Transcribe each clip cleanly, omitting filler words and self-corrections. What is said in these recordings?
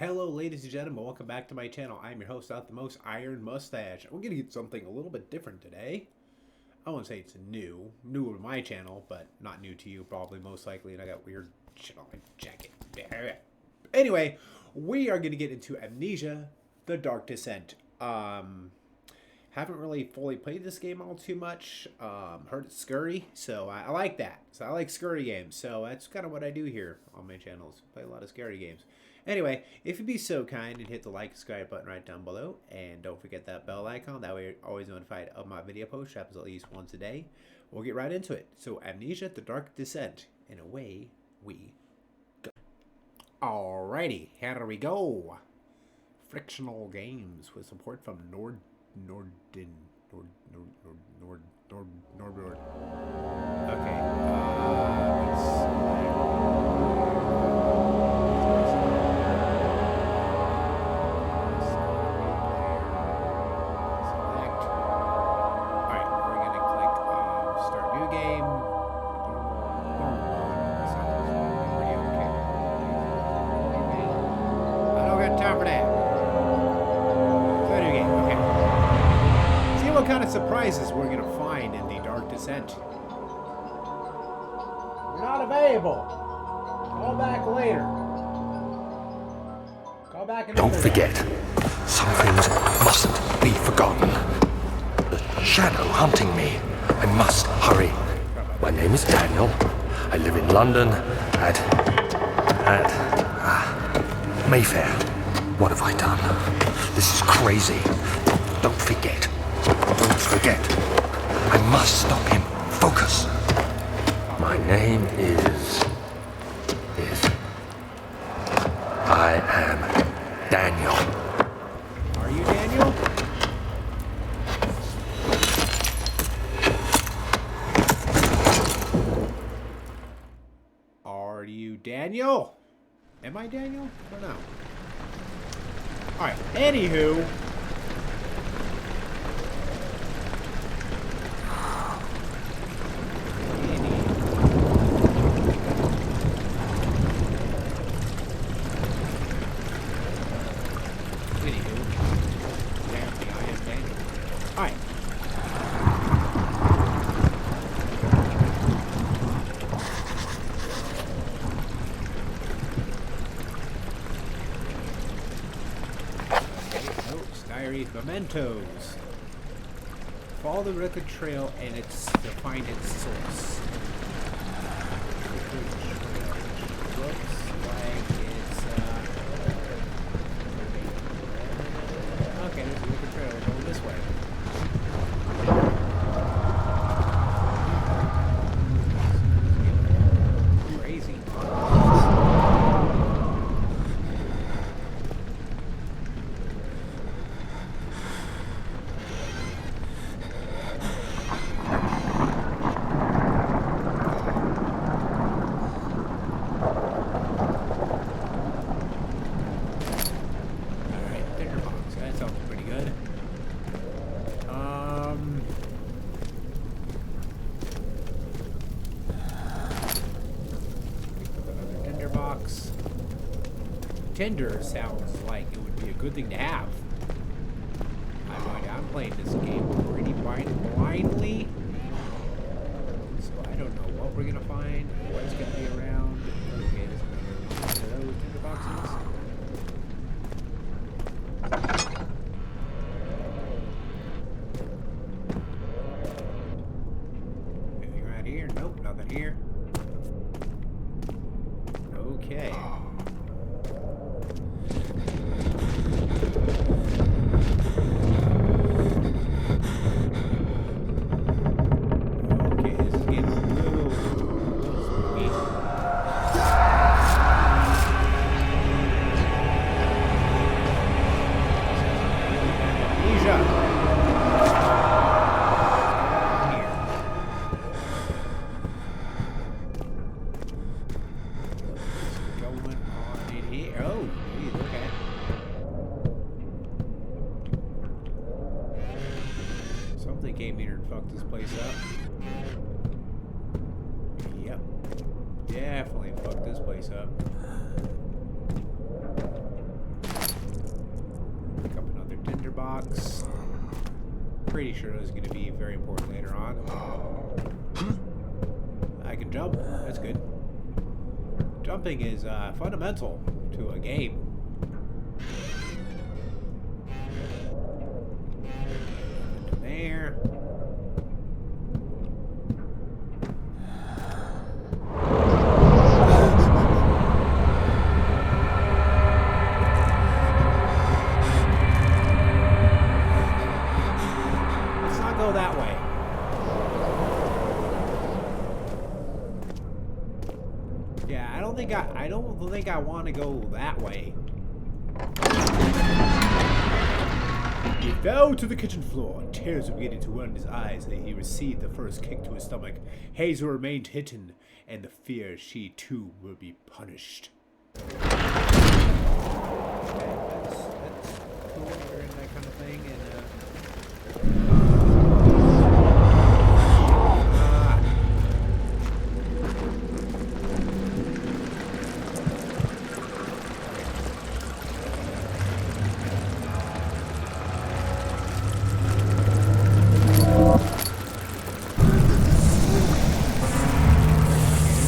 Hello, ladies and gentlemen. Welcome back to my channel. I'm your host, the most Iron Mustache. We're gonna get something a little bit different today. I won't say it's new to my channel, but not new to you, probably most likely. And I got weird shit on my jacket. Anyway, we are gonna get into Amnesia: The Dark Descent. Haven't really fully played this game all too much. Heard it's scurry, so I like that. So I like scurry games. So that's kind of what I do here on my channels. Play a lot of scary games. Anyway, if you'd be so kind and hit the like, subscribe button right down below, and don't forget that bell icon. That way you're always notified of my video post, which happens at least once a day. We'll get right into it. So Amnesia: The Dark Descent, and away we go. Alrighty, here we go. Frictional games with support from Nord. Okay. What kind of surprises we're going to find in the Dark Descent. You're not available. Call back later. Call back another Don't forget, some things mustn't be forgotten. The shadow hunting me. I must hurry. My name is Daniel. I live in London at Mayfair. What have I done? This is crazy. Don't forget. Don't forget. I must stop him. Focus. My name is... I am Daniel. Are you Daniel? Are you Daniel? Am I Daniel? I don't know. Alright, anywho... Alright. Notes, diaries, mementos. Follow the record trail and to find its source. Looks like it's okay, there's a record trail going this way. Crazy. Alright, dinner box. That sounds pretty good. Another tinder box. Tinder sounds like it would be a good thing to have. I'm playing this game pretty blindly, so I don't know what we're gonna find, what's gonna be around. Okay, there's another one of those tinder boxes. Anything right here? Nope, nothing here. Okay. Okay, this is getting a little spooky. Amnesia. Going on in here. Oh, geez, okay. Something came here and fucked this place up. Yep. Definitely fucked this place up. box. Pretty sure it was going to be very important later on. I can jump. That's good. Jumping is fundamental to a game. There. Let's not go that way. Yeah, I don't think I want to go that way. He fell to the kitchen floor. Tears were beginning to run in his eyes as he received the first kick to his stomach. Hazel remained hidden, and the fear she too will be punished. Okay, that's cool. We're in that kind of thing, and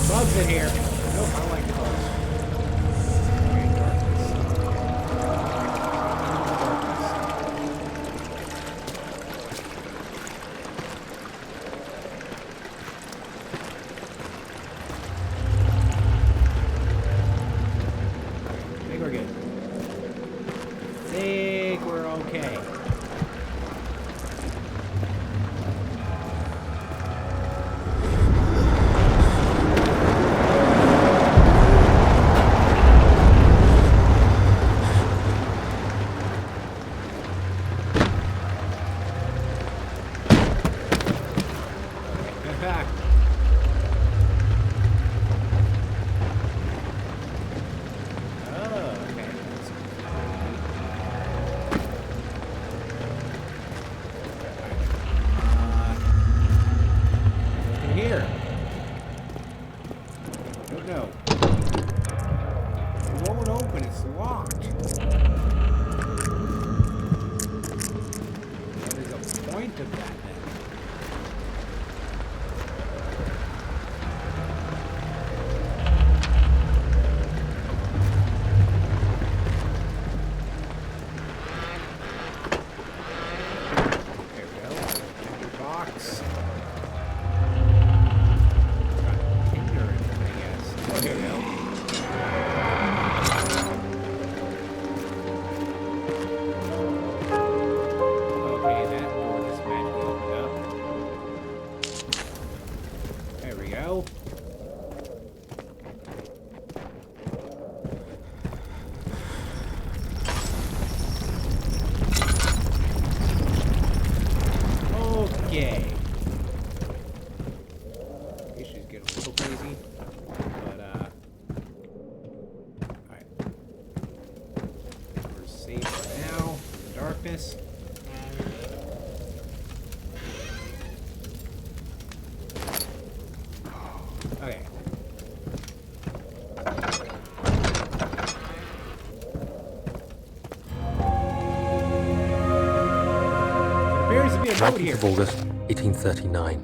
bugs in here. Nope, I like the bugs. Okay, darkness. I think we're good. I think we're okay. Here. Oh no. It won't open, it's locked. What is the point of that then? There we go. Enter box. Here we go. Okay, that door just magically opened up. There we go. Okay. Issues get a little crazy. Safe for now. Darkness. Okay. There appears to be a note here. 19th of August, 1839.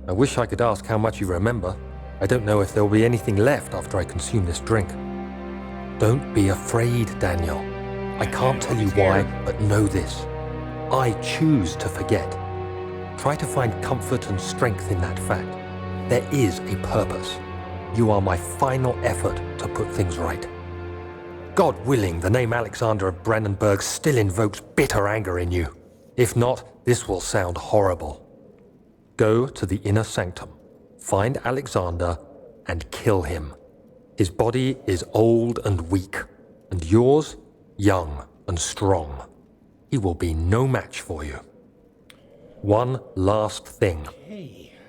I wish I could ask how much you remember. I don't know if there will be anything left after I consume this drink. Don't be afraid, Daniel. I can't tell you why, but know this. I choose to forget. Try to find comfort and strength in that fact. There is a purpose. You are my final effort to put things right. God willing, the name Alexander of Brandenburg still invokes bitter anger in you. If not, this will sound horrible. Go to the inner sanctum, find Alexander, and kill him. His body is old and weak, and yours, young and strong. He will be no match for you. One last thing.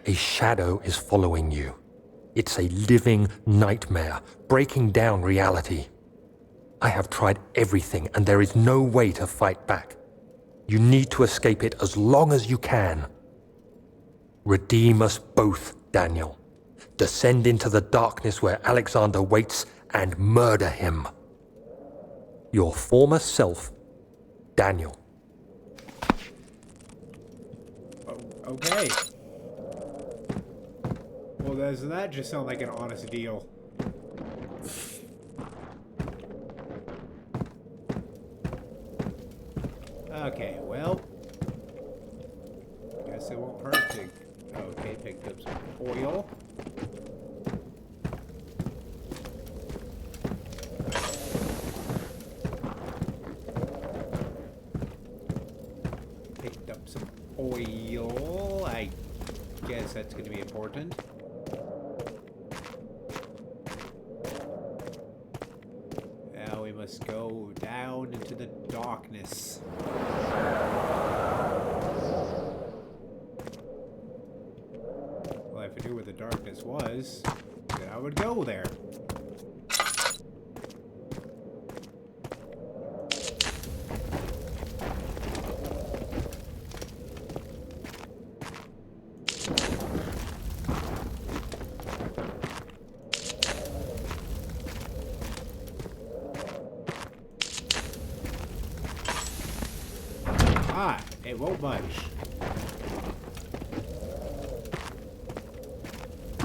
A shadow is following you. It's a living nightmare, breaking down reality. I have tried everything, and there is no way to fight back. You need to escape it as long as you can. Redeem us both, Daniel. Descend into the darkness where Alexander waits and murder him. Your former self, Daniel. Okay. Well, doesn't that just sound like an honest deal? Okay, well. Guess it won't hurt to... Okay, picked up some oil. Picked up some oil. I guess that's going to be important. Now we must go down into the darkness. Well, if I knew where the darkness was, then I would go there. Ah, it won't budge.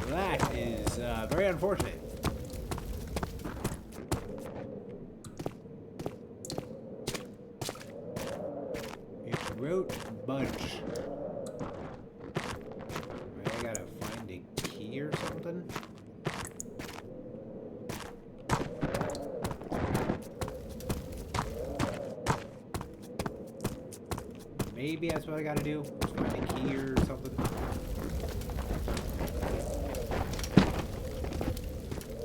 That is very unfortunate. It won't budge. I gotta find a key or something. Maybe that's what I gotta do. Let's find a key or something.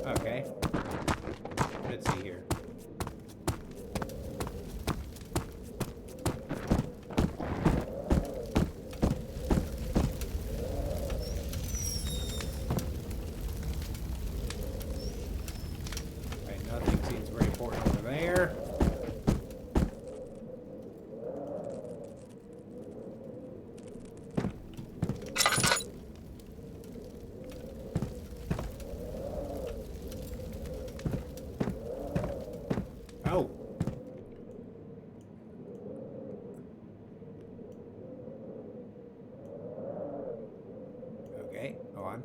Okay. Let's see here. Right, nothing seems very important over there. Oh. Okay, go on.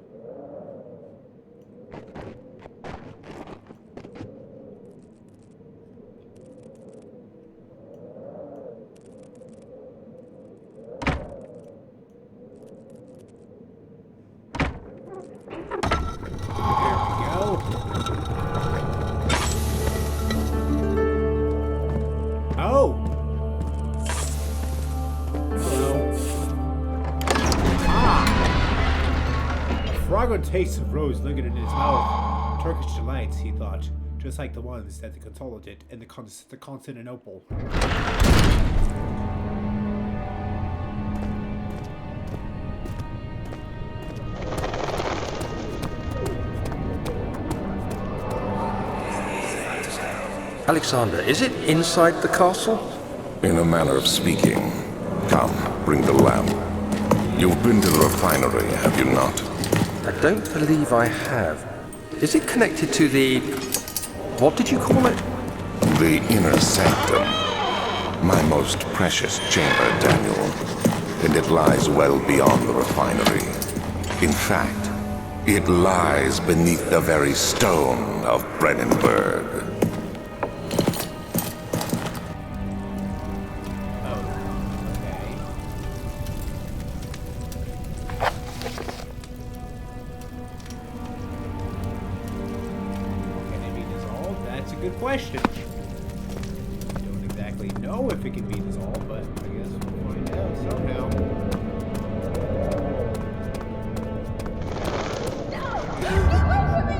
Fragrant taste of rose lingered in his mouth. Turkish delights, he thought, just like the ones that the Consulate in the Constantinople. Alexander, is it inside the castle? In a manner of speaking. Come, bring the lamp. You've been to the refinery, have you not? I don't believe I have. Is it connected to the... what did you call it? The inner sanctum. My most precious chamber, Daniel. And it lies well beyond the refinery. In fact, it lies beneath the very stone of Brennenburg. Good question. I don't exactly know if it can be dissolved, but I guess we'll find out somehow. No! Get away from me!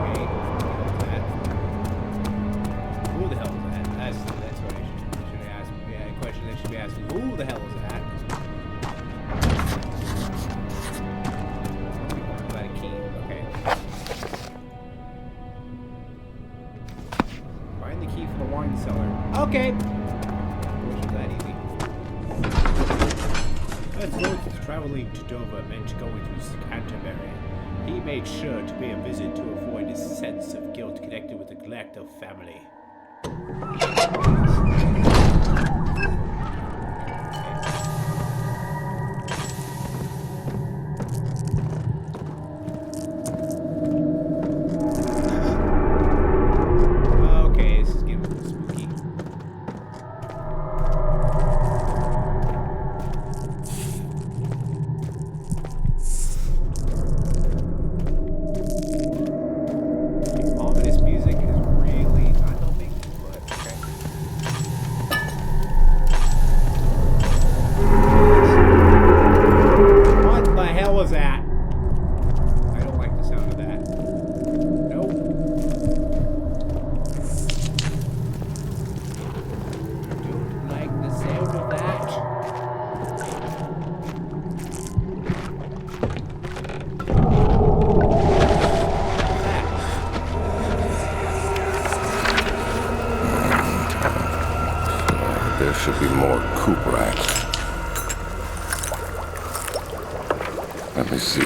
Okay, who the hell is that? That's what I should ask. Yeah, a question I should be asking. Who the hell is that? Is that a key? Okay. Find the key for the wine cellar. Okay. Wasn't that easy. Let's go. Traveling to Dover meant going through Canterbury. He made sure to pay a visit to avoid a sense of guilt connected with the neglect of family. Okay. more Cooperite. Let me see.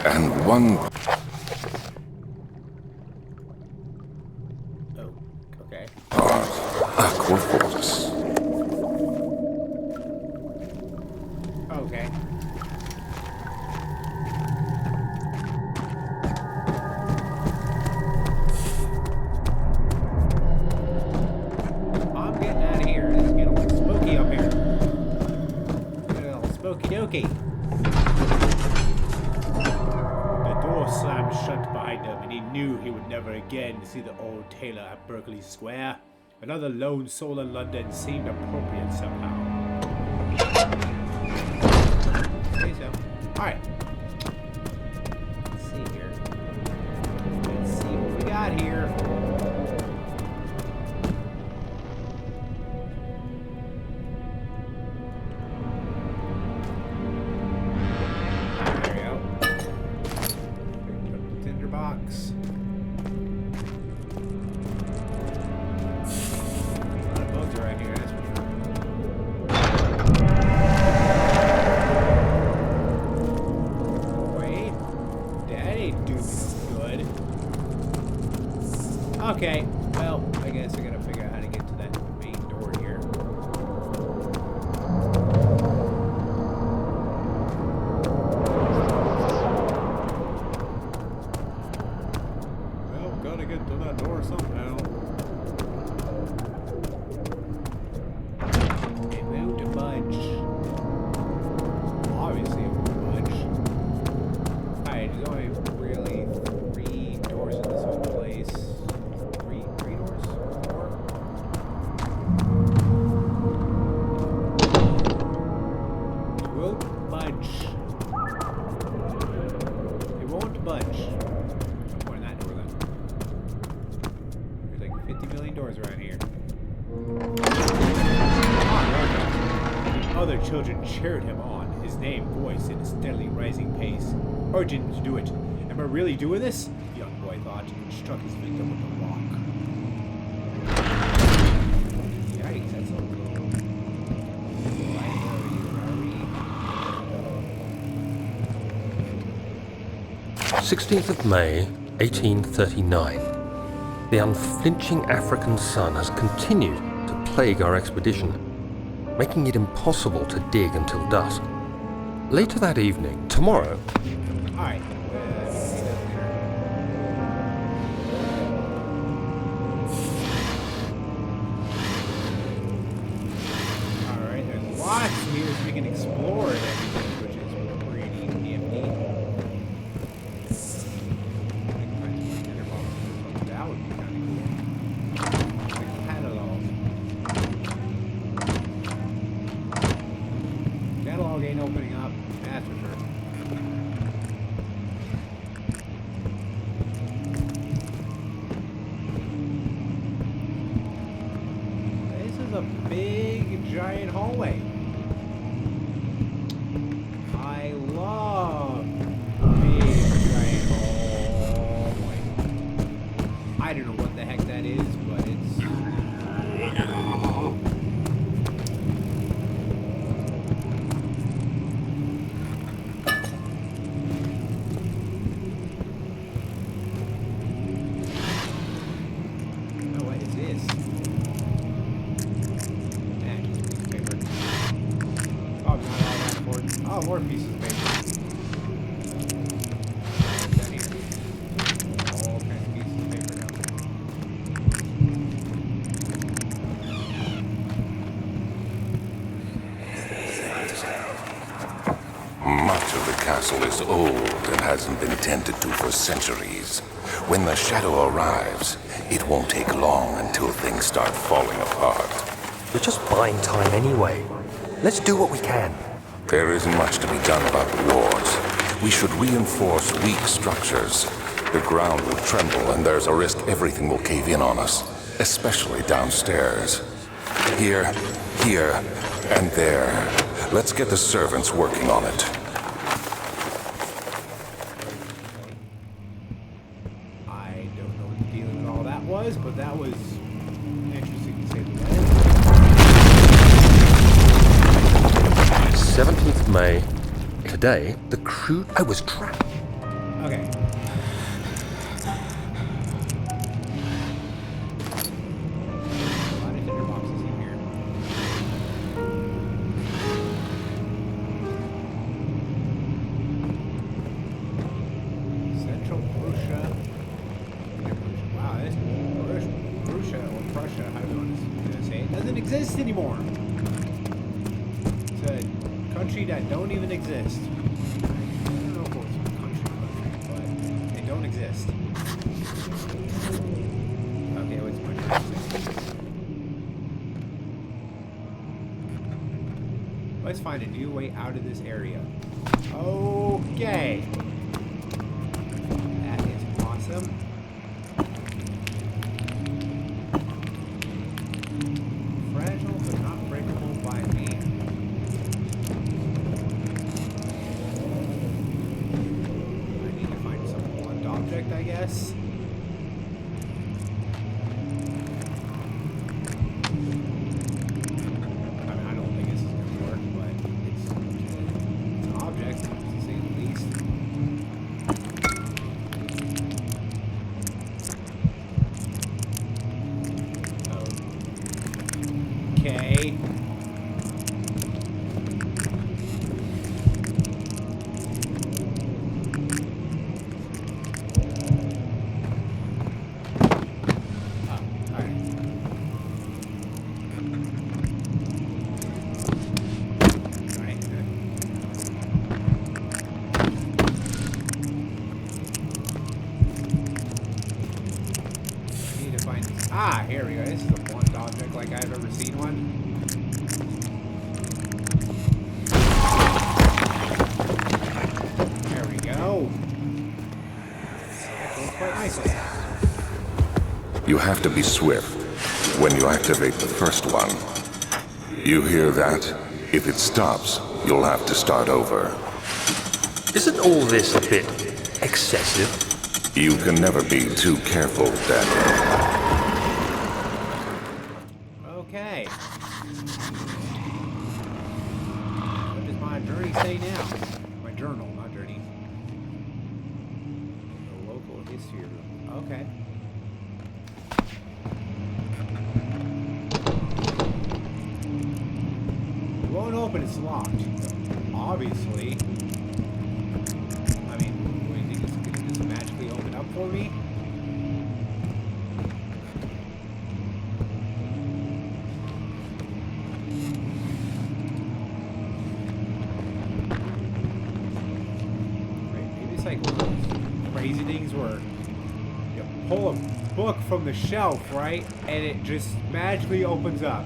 And one... Oh, okay. Aquafortis. Okay. I'm getting out of here. This is getting a little spooky up here. Getting a little spooky dokey. The door slammed shut behind him, and he knew he would never again see the old tailor at Berkeley Square. Another lone soul in London seemed appropriate somehow. Okay, so, alright. Let's see here. Let's see what we got here. There we go. Picked up the tinder box. A lot of bugs around here, that's for sure. Wait, that ain't doing good. Okay, well, I guess I gotta figure out how to get to that main door here. Well, gotta get to that door somehow. It won't budge. Obviously, it won't budge. Alright, there's only really 3 doors in this whole place. Three doors? 4? It won't budge. It won't budge. I'm going that door then. There's like 50 million doors around here. Other children cheered him on, his name voiced in a steadily rising pace. Urgent to do it. Am I really doing this? The young boy thought, and struck his victim with a rock. Yikes, that's a little... 16th of May, 1839. The unflinching African sun has continued to plague our expedition, making it impossible to dig until dusk. Later that evening, tomorrow... Alright, alright, there's lots here so we can explore and everything, which is pretty nifty. That would be kind of cool. Like catalog. Catalog ain't opening up, that's for sure. This is a big, giant hallway. I love big, giant hallway. I don't know what the heck that is, but it's... Oh, what is this? Eh, just a piece of paper. Probably not all that important. Oh, more pieces of paper. What's down here? All kinds of pieces of paper down there. Much of the castle is old and hasn't been tended to for centuries. When the shadow arrives, it won't take long until things start falling apart. We're just buying time anyway. Let's do what we can. There isn't much to be done about the walls. We should reinforce weak structures. The ground will tremble and there's a risk everything will cave in on us, especially downstairs. Here, and there. Let's get the servants working on it. I don't know what the deal with all that was, but that was interesting to say the least. May. Today, the crew... I was trapped. Okay. A lot of tinder boxes in here. Central Prussia. Wow, this Prussia or Prussia, how do you want to say it, doesn't exist anymore. It's a country that don't even exist. I don't know if it was a country, but they don't exist. Okay, what's my turn? Let's find a new way out of this area. Okay. That is awesome. Fragile but not breakable by man. I need to find some blunt object, I guess. I mean, I don't think this is going to work, but it's an object, to say the least. Okay. Ah, here we go. This is a blunt object like I've ever seen one. There we go. That goes quite nicely. You have to be swift when you activate the first one. You hear that? If it stops, you'll have to start over. Isn't all this a bit excessive? You can never be too careful, Daniel. Okay. What does my journey say now? My journal, not journey. The local history room. Okay. It won't open, it's locked. Obviously. I mean, do you think it's gonna just magically open up for me? Like one of those crazy things where you pull a book from the shelf, right, and it just magically opens up.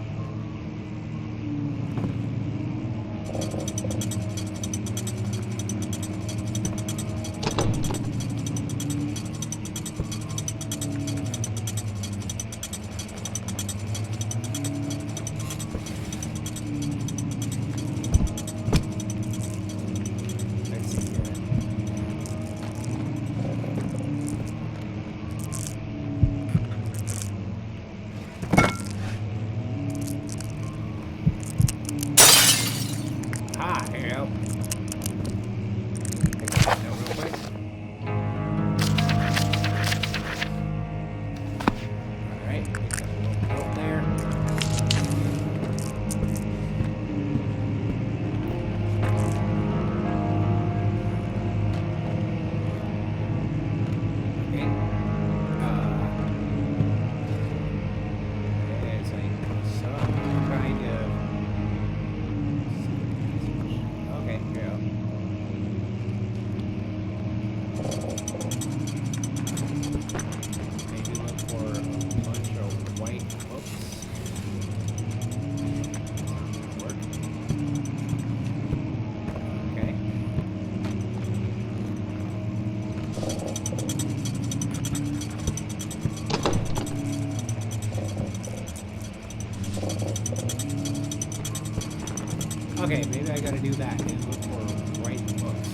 Okay, maybe I gotta do that and look for right books.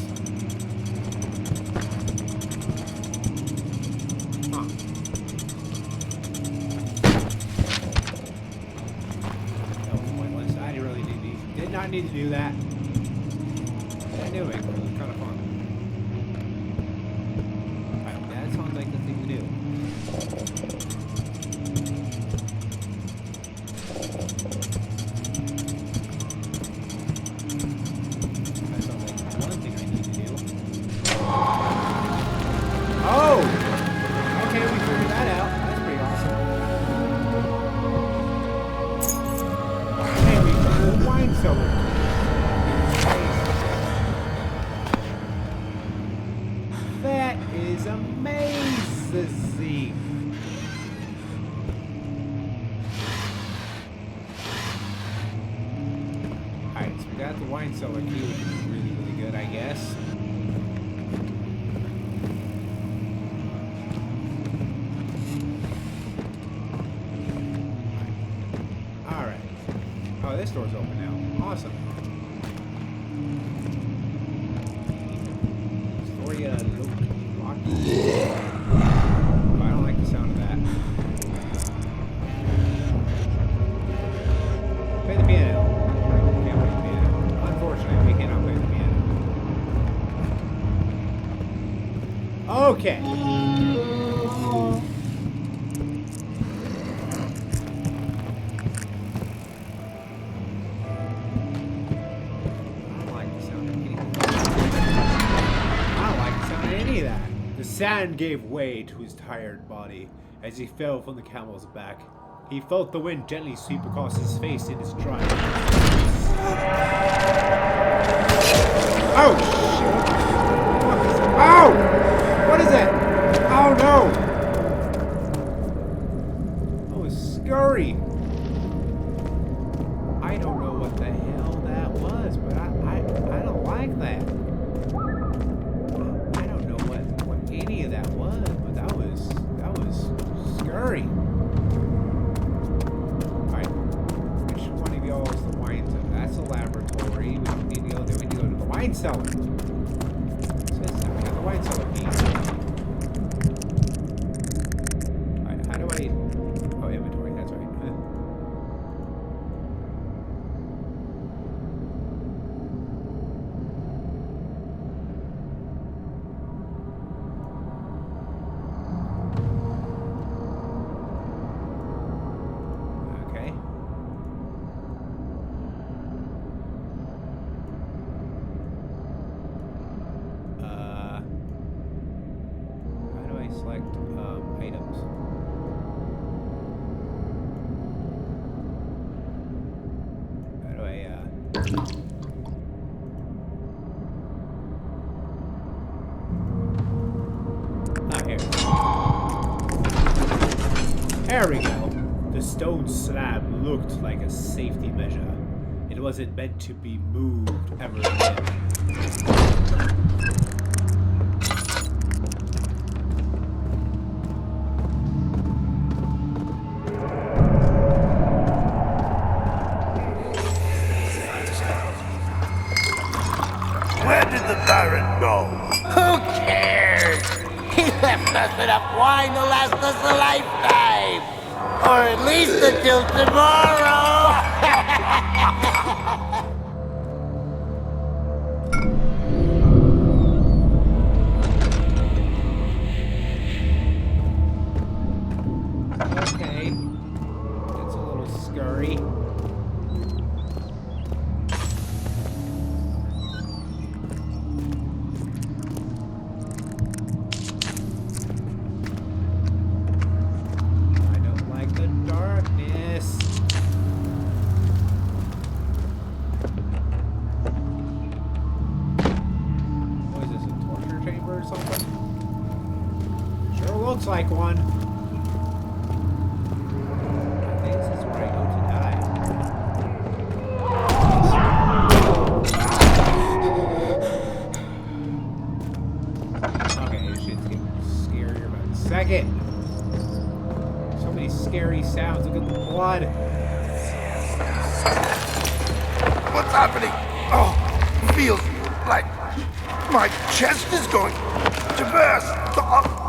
Huh. That was pointless. I really did not need to do that. doing? It was kind of fun. Alright, that sounds like the thing to do. That sounds like one thing I need to do. Oh! Okay, we figured that out. That's pretty awesome. Hey, we found a wine cellar. That is amazing. Alright, so we got the wine cellar key, which is really, really good, I guess. Alright. Oh, this door's open now. Awesome. Storia Loki. I don't like the sound of that. Play the piano. Can't play the piano. Unfortunately, we cannot play the piano. Okay. The sand gave way to his tired body as he fell from the camel's back. He felt the wind gently sweep across his face in his dry. Oh, shit. Ow! What is it? Oh, no! Oh, scurry. I don't know what the hell that was, but I don't like that. Any of that was, but that was scary. Alright, which one of y'all is the wine cellar? That's the laboratory. We don't need to go there. We need to go to the wine cellar. So we got the wine cellar key. Alright, how do I? Oh, inventory. That's right. Select items. How do I, here. There we go. The stone slab looked like a safety measure. It wasn't meant to be moved ever again. Go. Who cares? He left us enough wine to last us a lifetime. Or at least until tomorrow. Okay. That's a little scary. Looks like one. I think this is where I go to die. Okay, this shit's getting scarier by the second. So many scary sounds. Look at the blood. What's happening? Oh, feels like my chest is going to burst. Oh.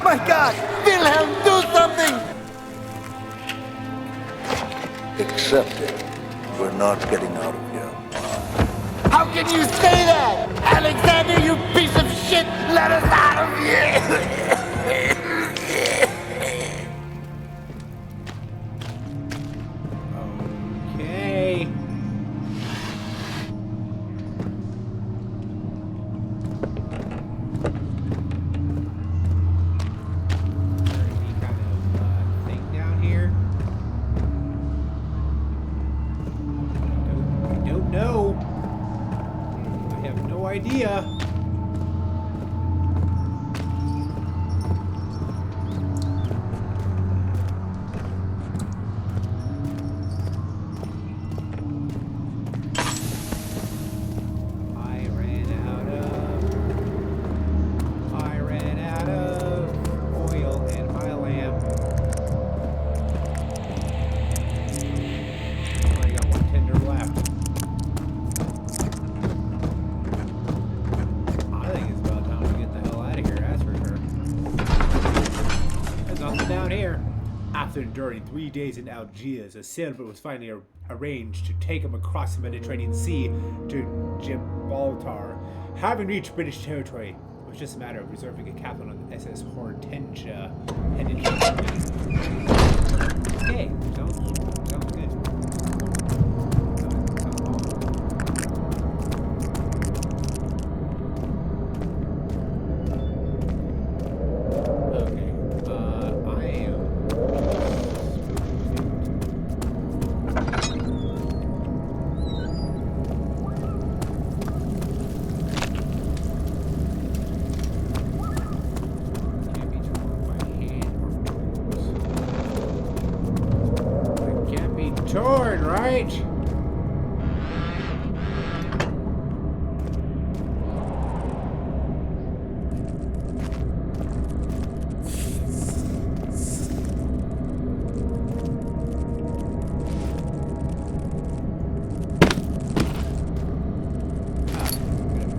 My God! Wilhelm, do something! Accept it. We're not getting out of here. How can you say that? Alexander, you piece of shit! Let us out of here! Okay. Any kind of thing down here? I don't know. I have no idea. I ran out of oil in my lamp. I got one tender left. I think it's about time to get the hell out of here, that's for sure. There's nothing down here. After enduring 3 days in Algiers, a sailboat was finally arranged to take him across the Mediterranean Sea to Gibraltar. Having reached British territory, it was just a matter of reserving a captain on the SS Hortensia headed to Germany. Okay, sounds good. Sounds awful. Okay, I am. Can't be torn by hand or tools. It can't be torn, right?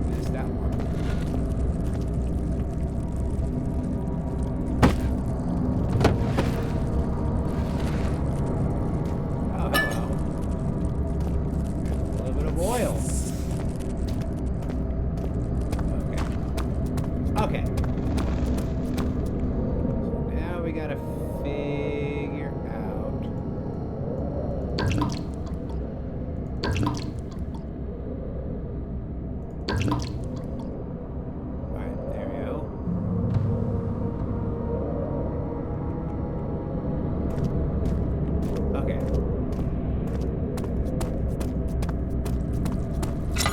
Missed that one. Oh, hello. A little bit of oil. Okay. So now we gotta figure out. Alright, there we go. Okay. So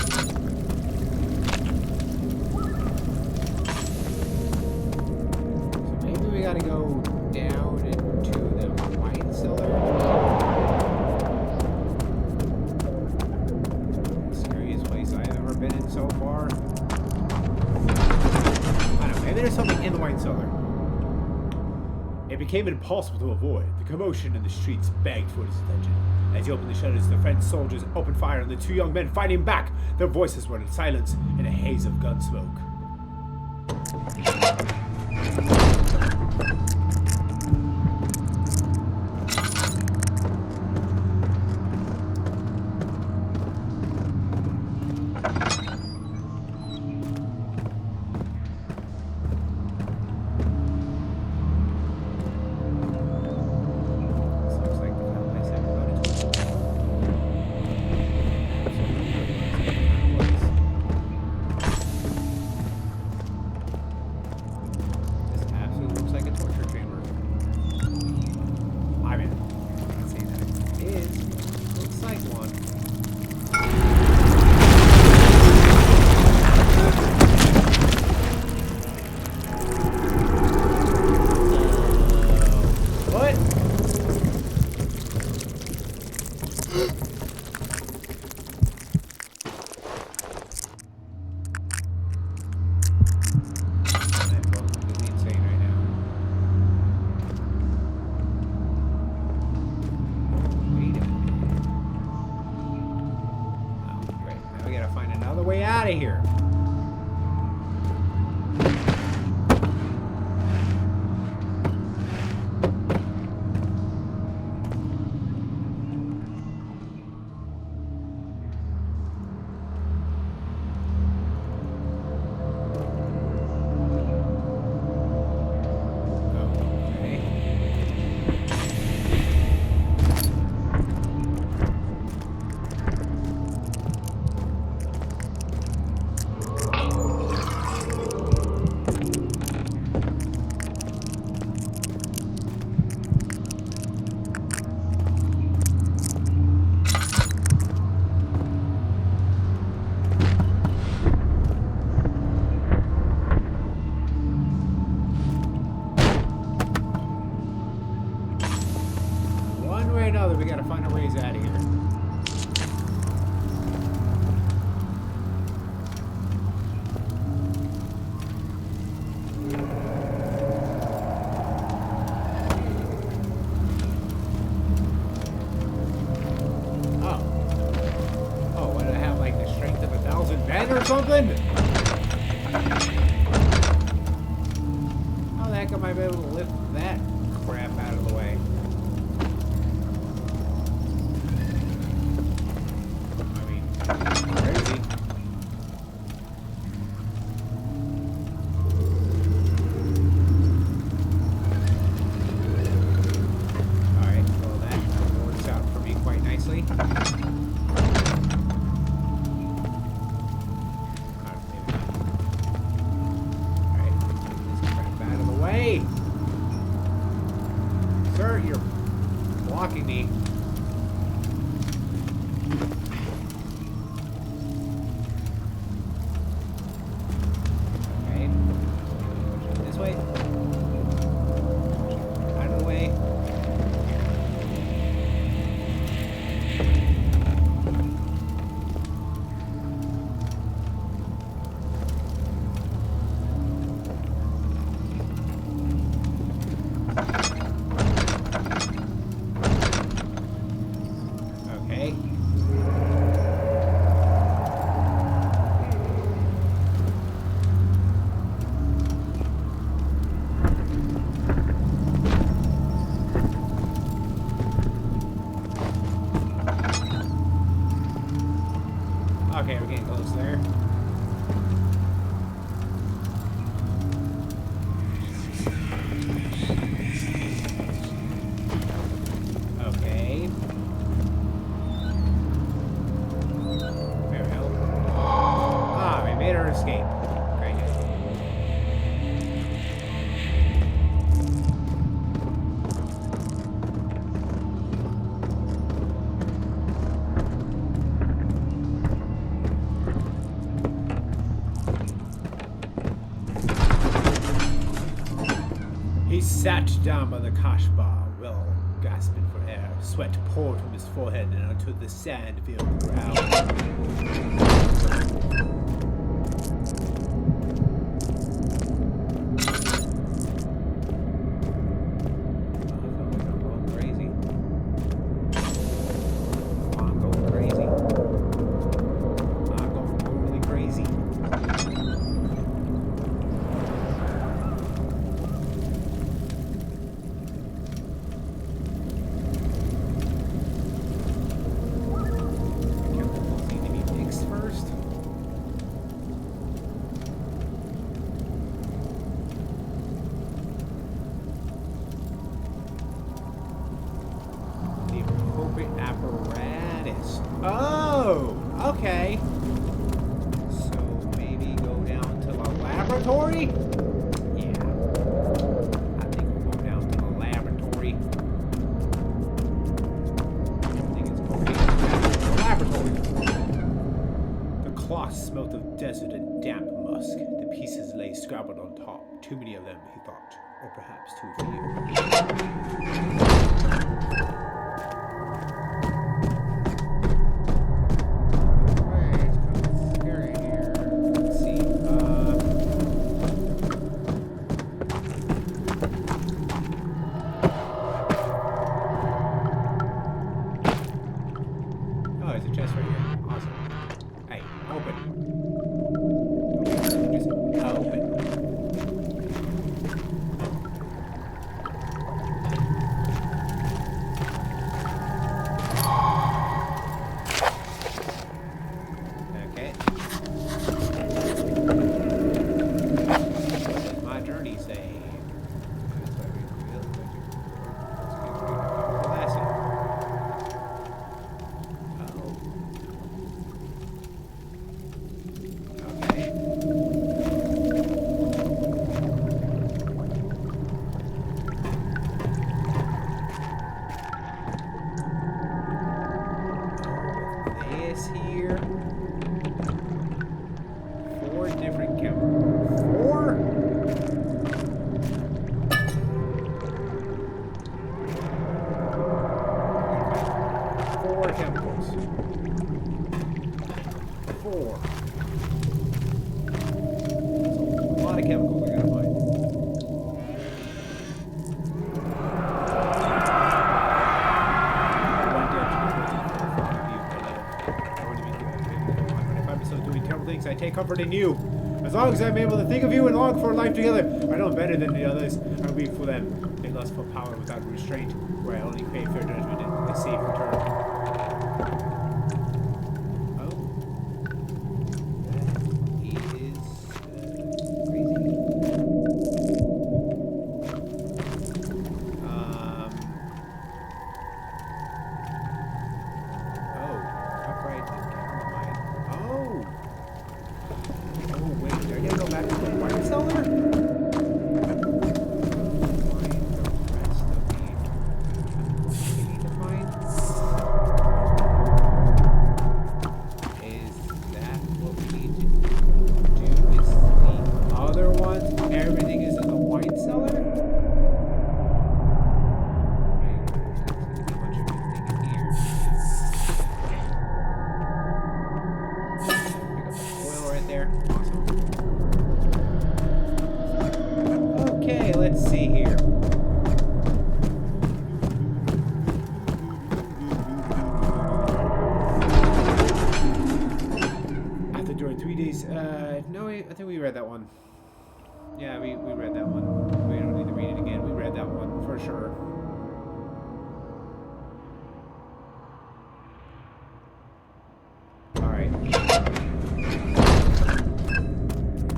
maybe we gotta go down into the wine cellar. Scariest place I've ever been in so far. I don't know, maybe there's something in the wine cellar. It became impossible to avoid. The commotion in the streets begged for his attention. As he opened the shutters, the French soldiers opened fire on the two young men fighting back. Their voices were in silence in a haze of gun smoke. This looks like the kind of place everybody's This know that we gotta find a ways out of here. Oh, what, do I have like the strength of 1,000 men or something? How the heck am I able to lift that crap out of the way? I mean, crazy. Alright, well that works out for me quite nicely. Sir, you're blocking me. Okay. This way. Out of the way. Okay. Okay, we're getting close there. Okay. There we go. Ah, we made our escape. Very good. He sat down by the cash bar, well, gasping for air. Sweat poured from his forehead and onto the sand filled the ground. I'm going crazy. I'm going crazy. I'm going totally crazy. Chemicals need to be mixed first. The appropriate apparatus. Oh, okay. So maybe go down to the laboratory? Yeah. I think we'll go down to the laboratory. I think it's going to be the laboratory. The cloth smelt of desert and damp musk. The pieces lay scrabbled on top. Too many of them, he thought. Or perhaps too few. Oh, there's a chest right here. Awesome. Hey, open. Just open. chemicals. 4. A lot of chemicals I gotta find. I take comfort in you. As long as I'm able to think of you and long for life together, I know better than the others. I weep for them. They lust for power without restraint, where I only crave fair judgment and a safe return. Oh. That is crazy. Oh. Upright and countermine. Oh! Oh, wait, do I gotta go back to the wine cellar? Find the rest of the... What do we need to find? Is that what we need to do? Is the other ones, everything is in the wine cellar? Right, there's a bunch of everything in here. Pick up the oil right there. Awesome. Okay, let's see here. After during 3 days, no, I think we read that one. Yeah, we read that one. We don't need to read it again. We read that one for sure. Alright.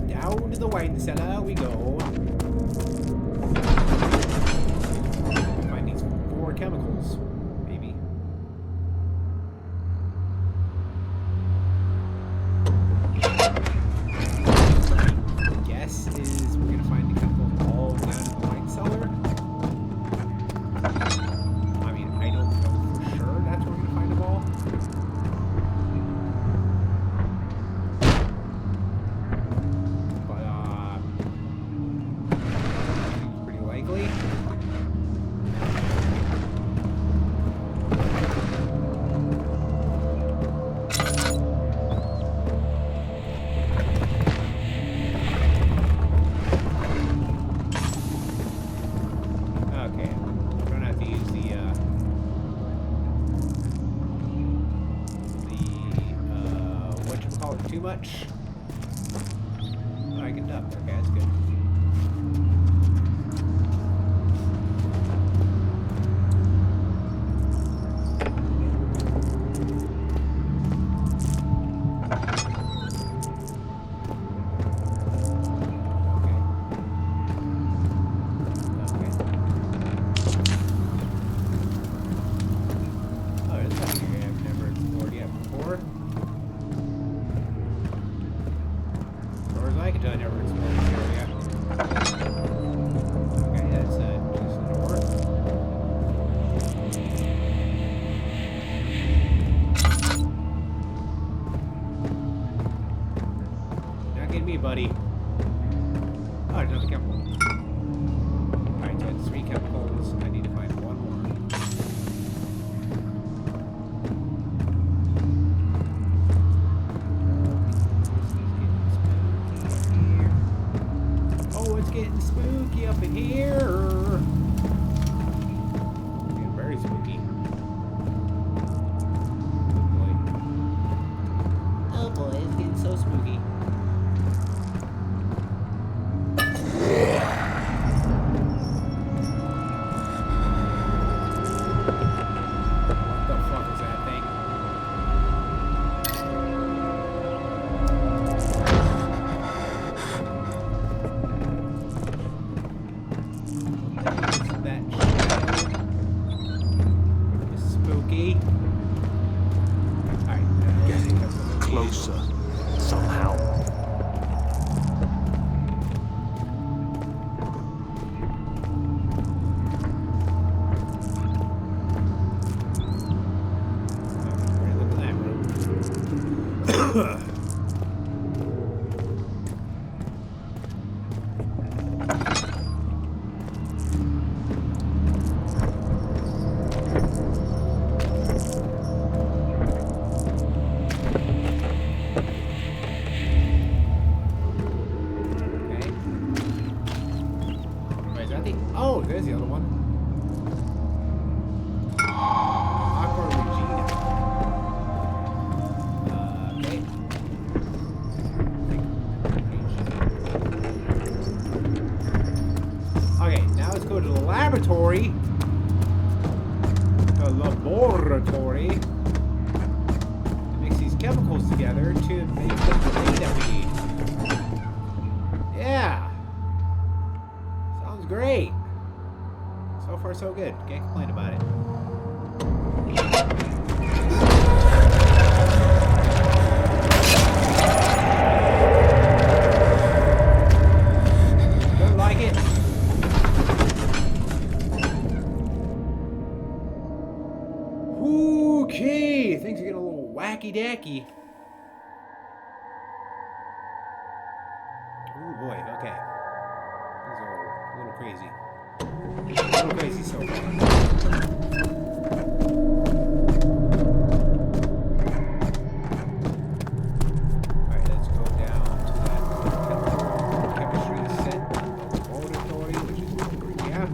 Down to the wine cellar we go. Find these 4 chemicals, maybe. Guess is we're gonna find the chemicals all down in the wine cellar. I mean, I don't know for sure that's where we're gonna find them all. But seems pretty likely. Okay, I'm gonna have to use whatchamacallit too much. Oh, I can duck. Okay, that's good. Okay. Oh, there's something here I've never explored yet before. As far as I can tell, I never explored this area. Okay, that's just the door. Not getting me, buddy. Oh, there's another chemical. Alright, so that's 3 chemicals. I need to find 1 more. Oh, it's getting spooky up in here. Getting very spooky. Oh boy, it's getting so spooky. What the fuck is that thing? That shadow is spooky. Alright, Getting closer, somehow. Look at that room. a laboratory to mix these chemicals together to make the thing that we need. Yeah. Sounds great. So far, so good. Can't complain about it. Don't like it. Okay, things are getting a little wacky-dacky. Oh boy, okay. Things are a little crazy. A little crazy so far. Alright, let's go down to that chemistry set laboratory, which is over here.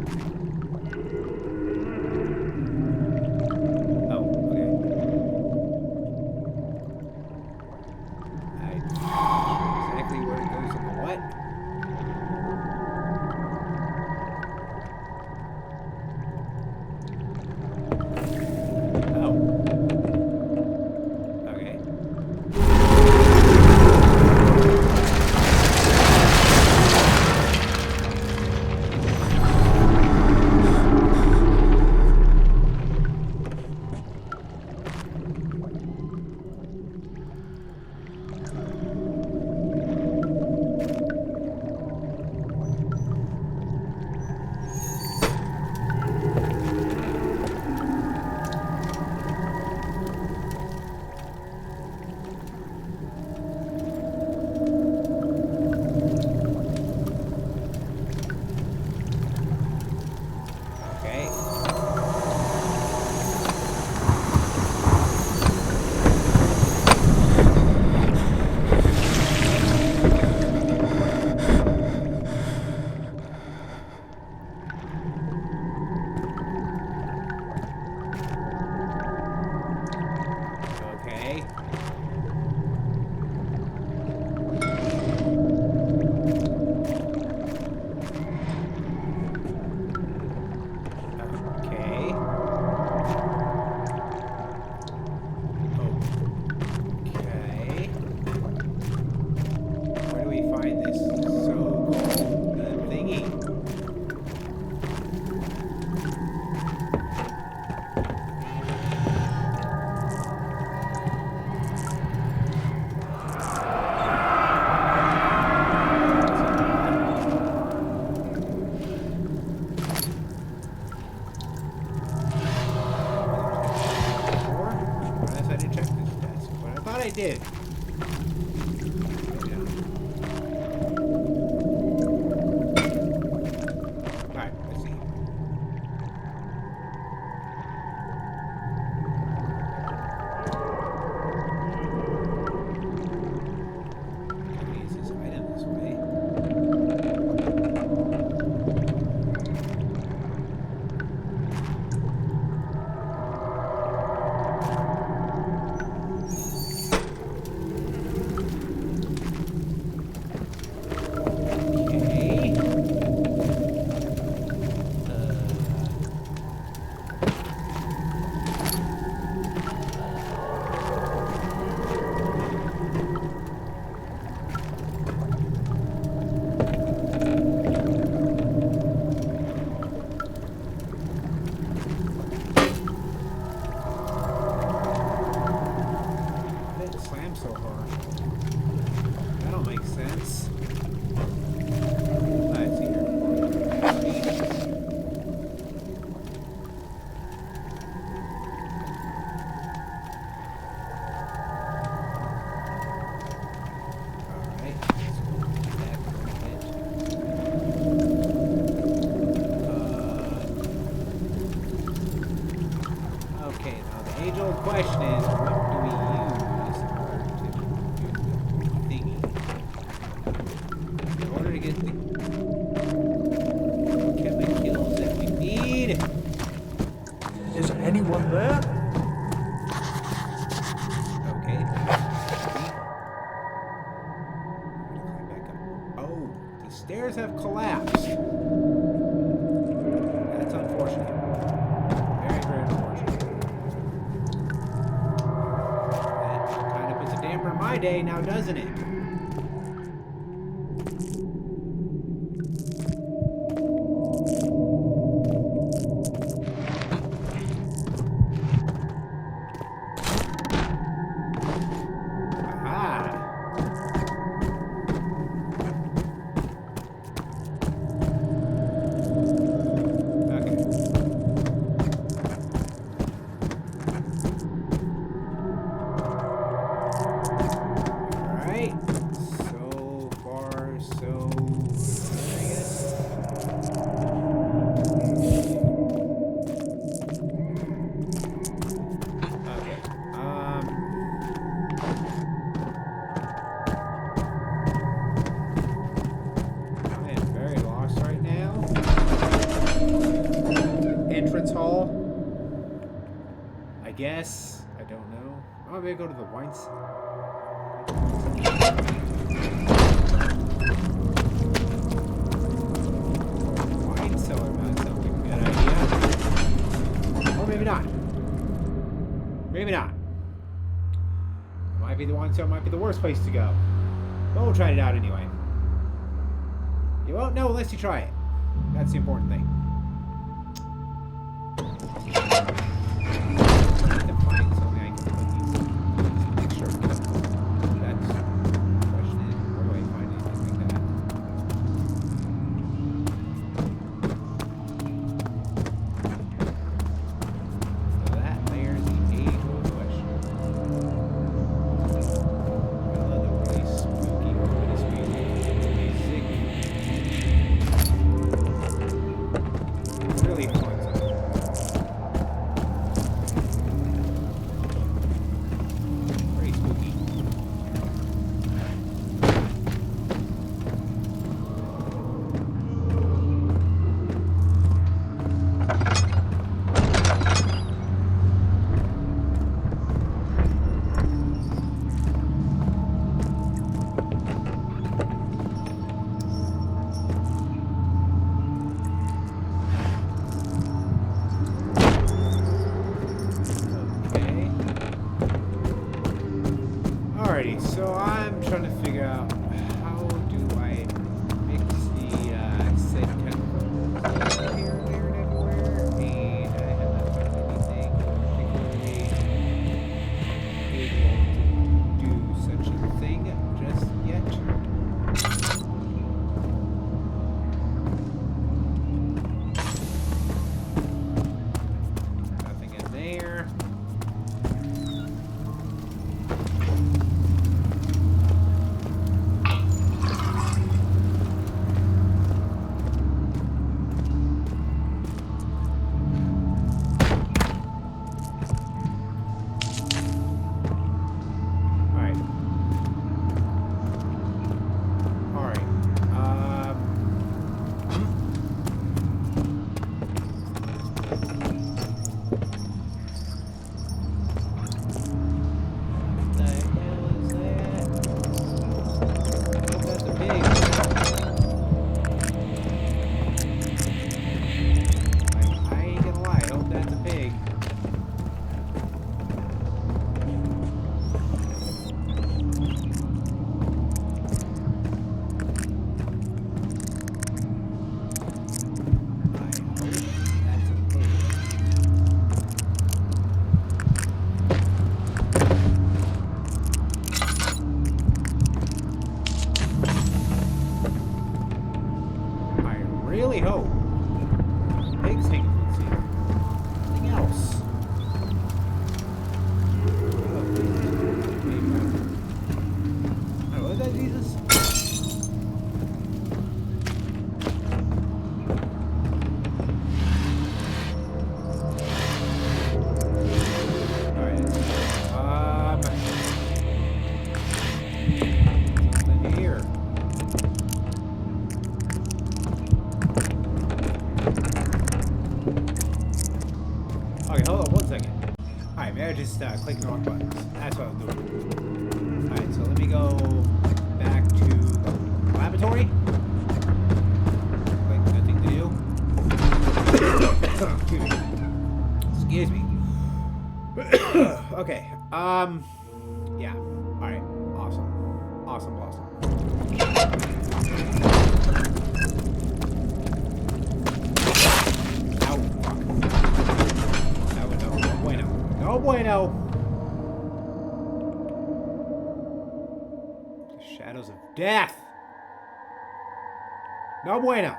Oh, okay. I'm not sure exactly where it goes in the what. Oh. Okay. Okay. Okay. Okay. Okay. Where do we find this so-called thingy? Unless I didn't check this desk, but I thought I did. Alright, let's see. Can we use this item this way? Okay. Why did it slam so hard? That don't make sense. Let's see here. Alright, let's go back a little bit. Okay, now the age-old question is, what do we use in order to do the thingy? In order to get the chemicals that we need. Is anyone there? Okay. I'm gonna climb back up. Oh, the stairs have collapsed. That's unfortunate. Very, very unfortunate. day now, doesn't it? I guess. I don't know. Oh, maybe go to the wines. Wine cellar might sound like a good idea. Or maybe not. Maybe not. Might be the wine cellar, might be the worst place to go. But we'll try it out anyway. You won't know unless you try it. That's the important thing. Alrighty, so I'm trying to figure out how do I mix the said chemicals here, there, and everywhere, and I have not found anything particularly able to do such a thing just yet. Nothing in there. Really hope pigs hang from here. Nothing else. Oh, was that Jesus? Alright. Something here. Okay, hold on one second. Alright, maybe I just clicked the wrong buttons. That's what I was doing. Alright, so let me go back to the laboratory. Like, nothing to do. Excuse me. Okay, yeah. Alright, awesome. Awesome, awesome. Ow, fuck. No, no bueno. No bueno. The shadows of death. No bueno.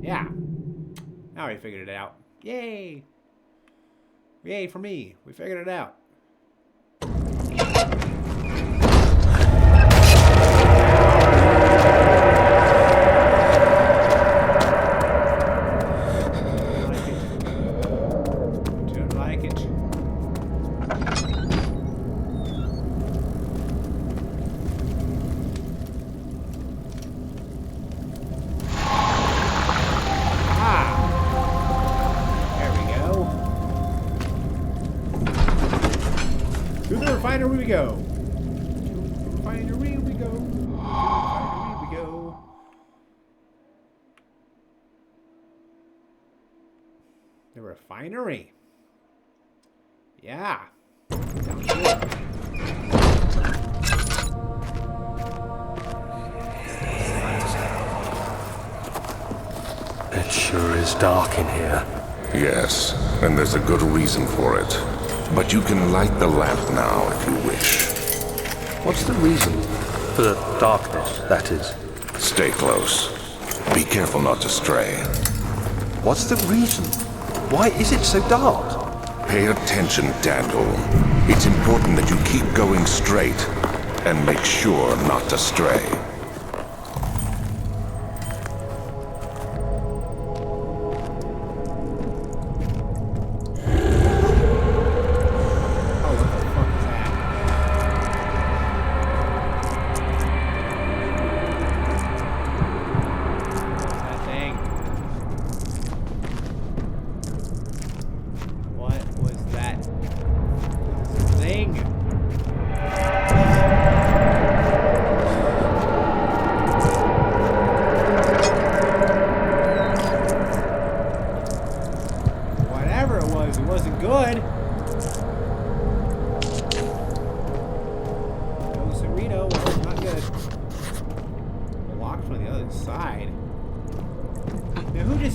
Yeah. Now we figured it out. Yay! Yay for me. We figured it out. Don't like it. Refinery we go. Refinery we go. Refinery we go. The refinery. Yeah. Sounds good. It sure is dark in here. Yes, and there's a good reason for it. But you can light the lamp now if you wish. What's the reason? For the darkness, that is. Stay close. Be careful not to stray. What's the reason? Why is it so dark? Pay attention, Daniel. It's important that you keep going straight and make sure not to stray.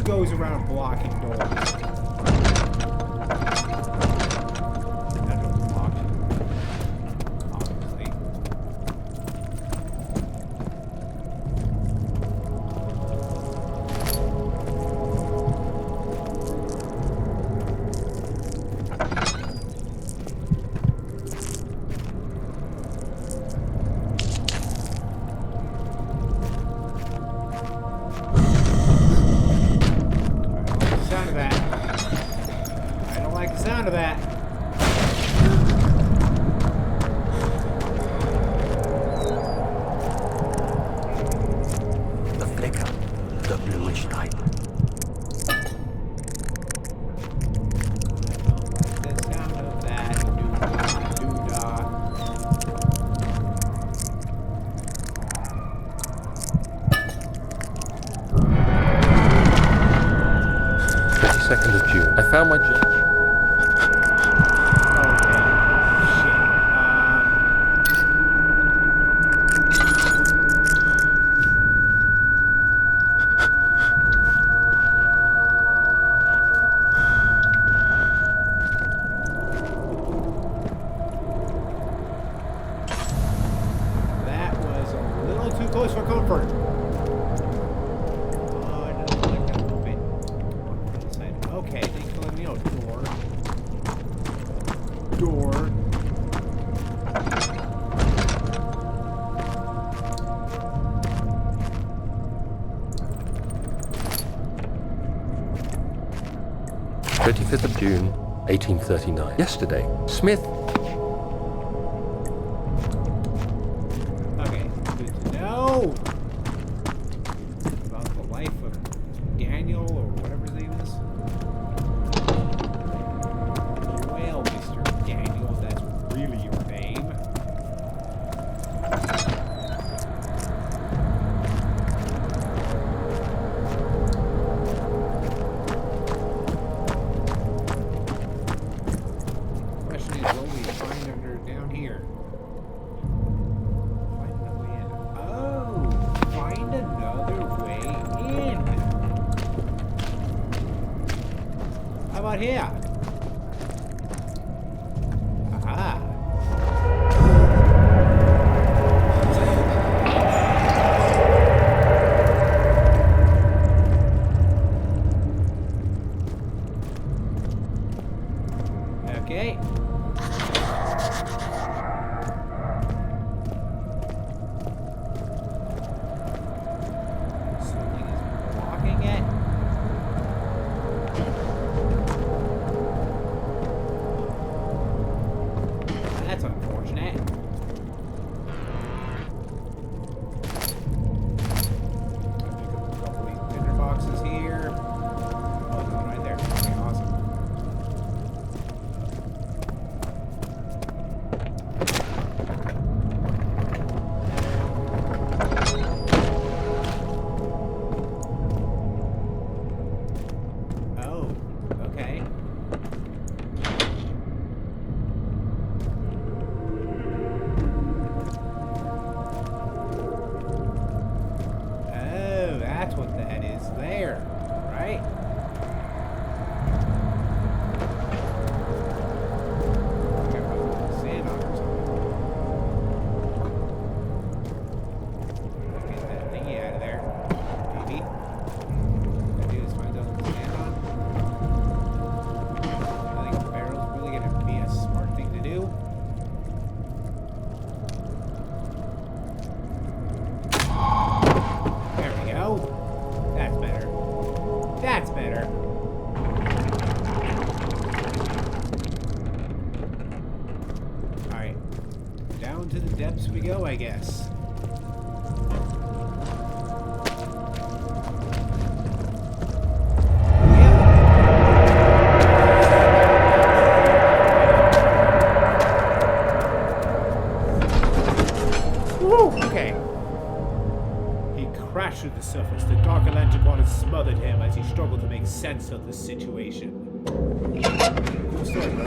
Goes around blocking doors. That door's locked. Obviously. Sound of that. The flicker, the bluish light. The sound of that. Doo-dah. 22nd of June. I found my journal. close for comfort. Oh, I didn't like that little bit. Okay, thanks for letting me know. Door. 25th of June, 1839. Yesterday, Smith. Okay, good to know. About the life of Daniel, or whatever his name is. Well, Mr. Daniel, that's really your name. Question is, what will we find under down here? Find another way in. Oh, find another way in. How about here? Aha. Okay. Something is blocking it. That's unfortunate. Pick up a couple of these dinner boxes here. Oh, there's one right there. Okay, awesome. Oh, okay. Oh, that's what that is there, right? Got sand on it or something. Get that thingy out of there, maybe. Gotta do is find out what the sand on. I think a barrel's really gonna be a smart thing to do. There we go. That's better. That's better. Alright. Down to the depths we go, I guess. Woo! Okay. He crashed to the surface. The dark electric water smothered him as he struggled to make sense of the situation. Cool story, bro.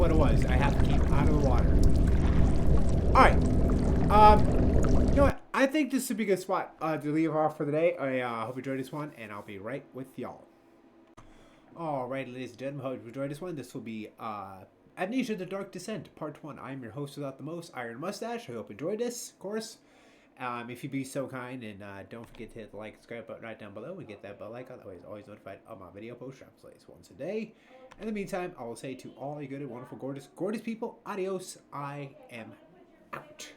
what it was. I have to keep out of the water. Alright. You know what? I think this would be a good spot to leave off for the day. I hope you enjoyed this one, and I'll be right with y'all. Alright, ladies and gentlemen, hope you enjoyed this one. This will be Amnesia: The Dark Descent, Part 1. I'm your host without the most, Iron Mustache. I hope you enjoyed this, of course. If you'd be so kind, and don't forget to hit the like and subscribe button right down below and get that bell icon. That way, always notified of my video post drops at least once a day. In the meantime, I will say to all you good and wonderful, gorgeous people, adios. I am out.